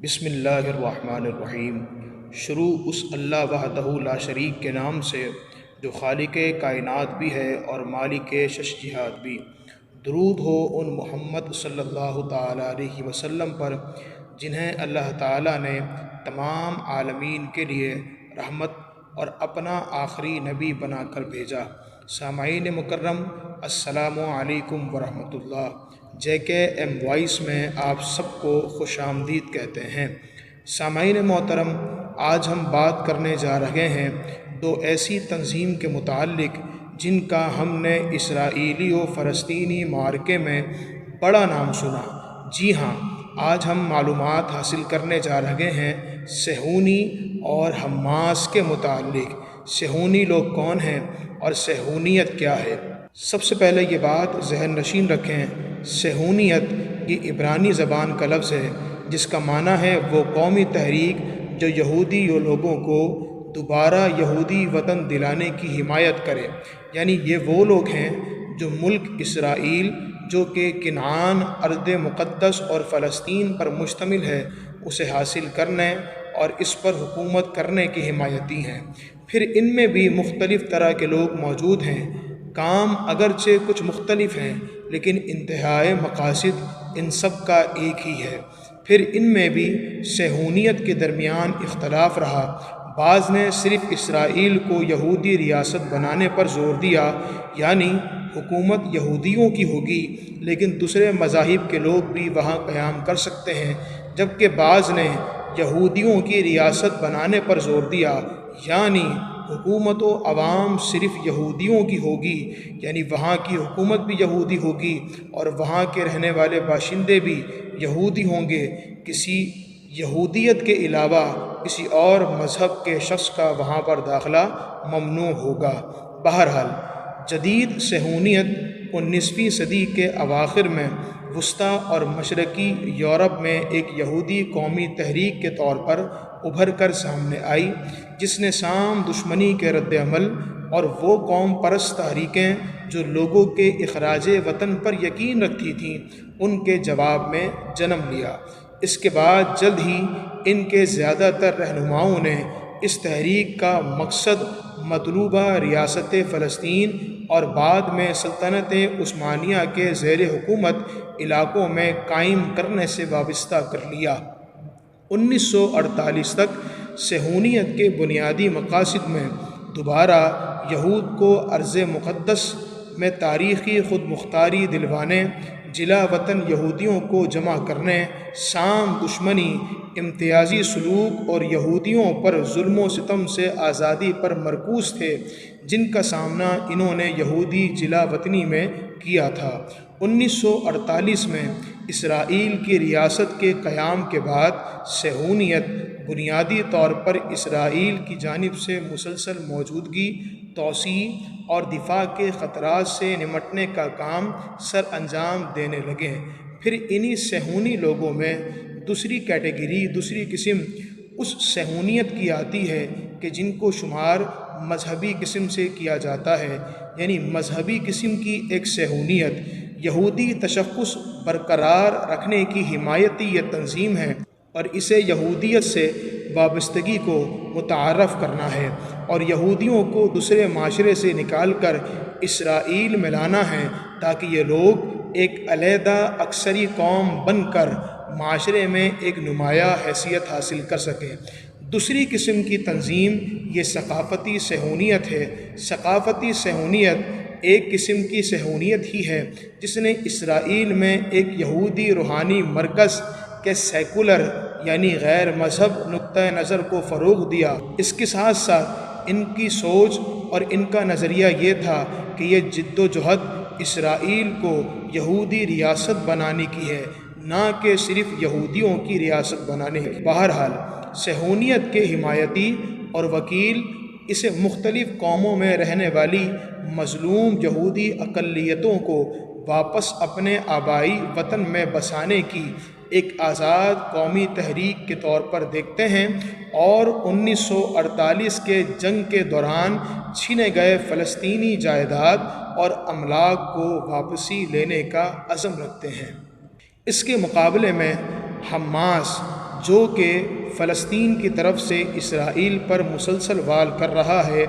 بسم اللہ الرحمن الرحیم۔ شروع اس اللہ وحدہ لا شریک کے نام سے جو خالق کائنات بھی ہے اور مالک شش جہات بھی۔ درود ہو ان محمد صلی اللہ تعالیٰ علیہ وسلم پر جنہیں اللہ تعالیٰ نے تمام عالمین کے لیے رحمت اور اپنا آخری نبی بنا کر بھیجا۔ سامعین مکرم، السلام علیکم ورحمۃ اللہ۔ جے کے ایم وائس میں آپ سب کو خوش آمدید کہتے ہیں۔ سامعین محترم، آج ہم بات کرنے جا رہے ہیں دو ایسی تنظیم کے متعلق جن کا ہم نے اسرائیلی و فلسطینی معرکے میں بڑا نام سنا۔ جی ہاں، آج ہم معلومات حاصل کرنے جا رہے ہیں صہیونی اور حماس کے متعلق۔ صہیونی لوگ کون ہیں اور صہیونیت کیا ہے؟ سب سے پہلے یہ بات ذہن نشین رکھیں، صہیونیت یہ عبرانی زبان کا لفظ ہے جس کا معنی ہے وہ قومی تحریک جو یہودی لوگوں کو دوبارہ یہودی وطن دلانے کی حمایت کرے۔ یعنی یہ وہ لوگ ہیں جو ملک اسرائیل جو کہ کنعان، ارض مقدس اور فلسطین پر مشتمل ہے اسے حاصل کرنے اور اس پر حکومت کرنے کی حمایتی ہیں۔ پھر ان میں بھی مختلف طرح کے لوگ موجود ہیں، کام اگرچہ کچھ مختلف ہیں لیکن انتہائی مقاصد ان سب کا ایک ہی ہے۔ پھر ان میں بھی صہیونیت کے درمیان اختلاف رہا۔ بعض نے صرف اسرائیل کو یہودی ریاست بنانے پر زور دیا، یعنی حکومت یہودیوں کی ہوگی لیکن دوسرے مذاہب کے لوگ بھی وہاں قیام کر سکتے ہیں، جبکہ بعض نے یہودیوں کی ریاست بنانے پر زور دیا، یعنی حکومت و عوام صرف یہودیوں کی ہوگی، یعنی وہاں کی حکومت بھی یہودی ہوگی اور وہاں کے رہنے والے باشندے بھی یہودی ہوں گے۔ کسی یہودیت کے علاوہ کسی اور مذہب کے شخص کا وہاں پر داخلہ ممنوع ہوگا۔ بہرحال جدید صہیونیت 19ویں صدی کے اواخر میں وسطی اور مشرقی یورپ میں ایک یہودی قومی تحریک کے طور پر ابھر کر سامنے آئی، جس نے سام دشمنی کے رد عمل اور وہ قوم پرست تحریکیں جو لوگوں کے اخراج وطن پر یقین رکھتی تھیں ان کے جواب میں جنم لیا۔ اس کے بعد جلد ہی ان کے زیادہ تر رہنماؤں نے اس تحریک کا مقصد مطلوبہ ریاست فلسطین اور بعد میں سلطنت عثمانیہ کے زیر حکومت علاقوں میں قائم کرنے سے وابستہ کر لیا۔ 1948 تک صہیونیت کے بنیادی مقاصد میں دوبارہ یہود کو ارض مقدس میں تاریخی خود مختاری دلوانے، جلا وطن یہودیوں کو جمع کرنے، سام دشمنی، امتیازی سلوک اور یہودیوں پر ظلم و ستم سے آزادی پر مرکوز تھے جن کا سامنا انہوں نے یہودی جلا وطنی میں کیا تھا۔ 1948 میں اسرائیل کی ریاست کے قیام کے بعد صہیونیت بنیادی طور پر اسرائیل کی جانب سے مسلسل موجودگی، توسیع اور دفاع کے خطرات سے نمٹنے کا کام سر انجام دینے لگے۔ پھر انہی صہیونی لوگوں میں دوسری کیٹیگری، دوسری قسم اس صہیونیت کی آتی ہے کہ جن کو شمار مذہبی قسم سے کیا جاتا ہے، یعنی مذہبی قسم کی ایک صہیونیت یہودی تشخص برقرار رکھنے کی حمایتی یہ تنظیم ہے اور اسے یہودیت سے وابستگی کو متعارف کرنا ہے اور یہودیوں کو دوسرے معاشرے سے نکال کر اسرائیل میں لانا ہے تاکہ یہ لوگ ایک علیحدہ اکثری قوم بن کر معاشرے میں ایک نمایاں حیثیت حاصل کر سکیں۔ دوسری قسم کی تنظیم یہ ثقافتی صہیونیت ہے۔ ثقافتی صہیونیت ایک قسم کی صہیونیت ہی ہے جس نے اسرائیل میں ایک یہودی روحانی مرکز کے سیکولر یعنی غیر مذہب نقطۂ نظر کو فروغ دیا۔ اس کے ساتھ ساتھ ان کی سوچ اور ان کا نظریہ یہ تھا کہ یہ جد و جہد اسرائیل کو یہودی ریاست بنانے کی ہے، نہ کہ صرف یہودیوں کی ریاست بنانے کی۔ بہرحال صہیونیت کے حمایتی اور وکیل اسے مختلف قوموں میں رہنے والی مظلوم یہودی اقلیتوں کو واپس اپنے آبائی وطن میں بسانے کی ایک آزاد قومی تحریک کے طور پر دیکھتے ہیں اور 1948 کے جنگ کے دوران چھینے گئے فلسطینی جائیداد اور املاک کو واپسی لینے کا عزم رکھتے ہیں۔ اس کے مقابلے میں حماس جو کہ فلسطین کی طرف سے اسرائیل پر مسلسل وار کر رہا ہے،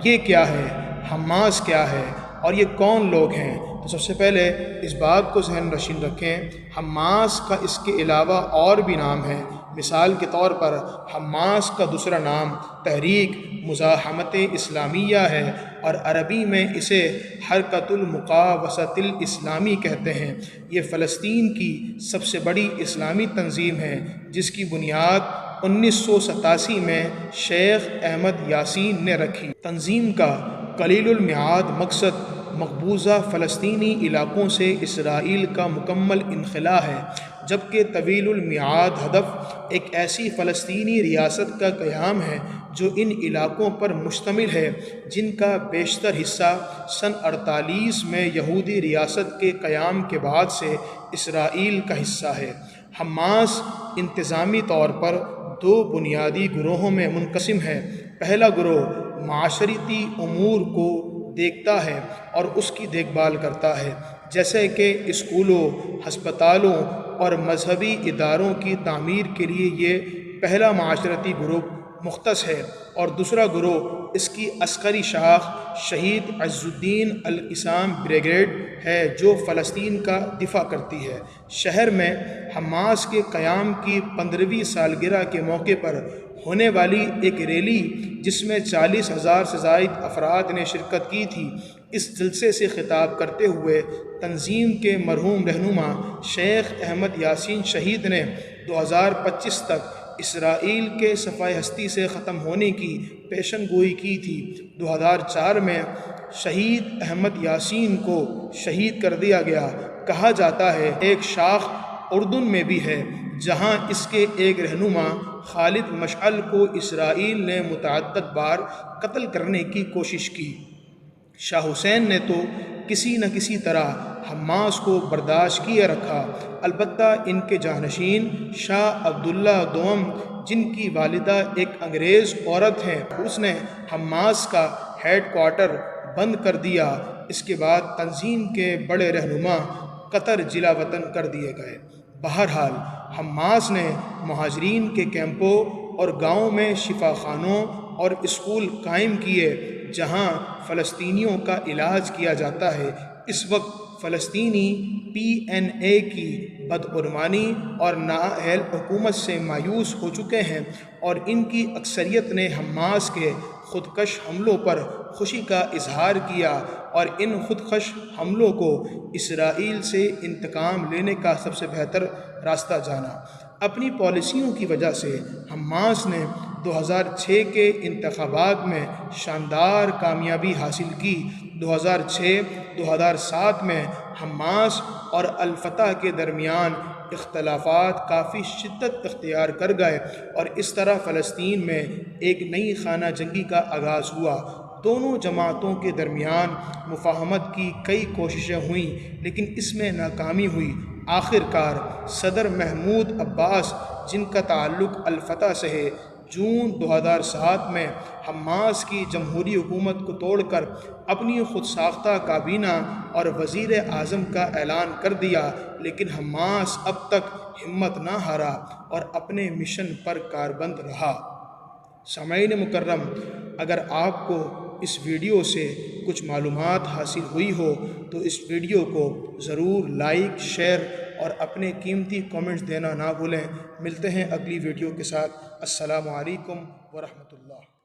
یہ کیا ہے؟ حماس کیا ہے اور یہ کون لوگ ہیں؟ تو سب سے پہلے اس بات کو ذہن نشین رکھیں، حماس کا اس کے علاوہ اور بھی نام ہے۔ مثال کے طور پر حماس کا دوسرا نام تحریک مزاحمت اسلامیہ ہے اور عربی میں اسے حرکت المقاومت الاسلامی کہتے ہیں۔ یہ فلسطین کی سب سے بڑی اسلامی تنظیم ہے جس کی بنیاد 1987 میں شیخ احمد یاسین نے رکھی۔ تنظیم کا قلیل المیعاد مقصد مقبوضہ فلسطینی علاقوں سے اسرائیل کا مکمل انخلاء ہے، جبکہ طویل المیعاد ہدف ایک ایسی فلسطینی ریاست کا قیام ہے جو ان علاقوں پر مشتمل ہے جن کا بیشتر حصہ سن 48 میں یہودی ریاست کے قیام کے بعد سے اسرائیل کا حصہ ہے۔ حماس انتظامی طور پر دو بنیادی گروہوں میں منقسم ہے۔ پہلا گروہ معاشرتی امور کو دیکھتا ہے اور اس کی دیکھ بھال کرتا ہے، جیسے کہ اسکولوں، ہسپتالوں اور مذہبی اداروں کی تعمیر کے لیے یہ پہلا معاشرتی گروہ مختص ہے، اور دوسرا گروہ اس کی عسکری شاخ شہید عز الدین القسام بریگیڈ ہے جو فلسطین کا دفاع کرتی ہے۔ شہر میں حماس کے قیام کی 15ویں سالگرہ کے موقع پر ہونے والی ایک ریلی جس میں 40,000 سے زائد افراد نے شرکت کی تھی، اس جلسے سے خطاب کرتے ہوئے تنظیم کے مرحوم رہنما شیخ احمد یاسین شہید نے 2025 تک اسرائیل کے صفحہ ہستی سے ختم ہونے کی پیشن گوئی کی تھی۔ 2004 میں شہید احمد یاسین کو شہید کر دیا گیا۔ کہا جاتا ہے ایک شاخ اردن میں بھی ہے جہاں اس کے ایک رہنما خالد مشعل کو اسرائیل نے متعدد بار قتل کرنے کی کوشش کی۔ شاہ حسین نے تو کسی نہ کسی طرح حماس کو برداشت کیے رکھا، البتہ ان کے جانشین شاہ عبداللہ دوم جن کی والدہ ایک انگریز عورت ہیں، اس نے حماس کا ہیڈ کوارٹر بند کر دیا۔ اس کے بعد تنظیم کے بڑے رہنما قطر جلا وطن کر دیے گئے۔ بہرحال حماس نے مہاجرین کے کیمپوں اور گاؤں میں شفا خانوں اور اسکول قائم کیے جہاں فلسطینیوں کا علاج کیا جاتا ہے۔ اس وقت فلسطینی PNA کی بدعنوانی اور نااہل حکومت سے مایوس ہو چکے ہیں اور ان کی اکثریت نے حماس کے خودکش حملوں پر خوشی کا اظہار کیا اور ان خودکش حملوں کو اسرائیل سے انتقام لینے کا سب سے بہتر راستہ جانا۔ اپنی پالیسیوں کی وجہ سے حماس نے 2006 کے انتخابات میں شاندار کامیابی حاصل کی۔ 2006-2007 میں حماس اور الفتح کے درمیان اختلافات کافی شدت اختیار کر گئے اور اس طرح فلسطین میں ایک نئی خانہ جنگی کا آغاز ہوا۔ دونوں جماعتوں کے درمیان مفاہمت کی کئی کوششیں ہوئیں لیکن اس میں ناکامی ہوئی۔ آخر کار صدر محمود عباس جن کا تعلق الفتح سے ہے، جون 2007 میں حماس کی جمہوری حکومت کو توڑ کر اپنی خود ساختہ کابینہ اور وزیر اعظم کا اعلان کر دیا، لیکن حماس اب تک ہمت نہ ہارا اور اپنے مشن پر کاربند رہا۔ سامعین مکرم، اگر آپ کو اس ویڈیو سے کچھ معلومات حاصل ہوئی ہو تو اس ویڈیو کو ضرور لائک، شیئر اور اپنے قیمتی کامنٹس دینا نہ بھولیں۔ ملتے ہیں اگلی ویڈیو کے ساتھ۔ السلام علیکم ورحمۃ اللہ۔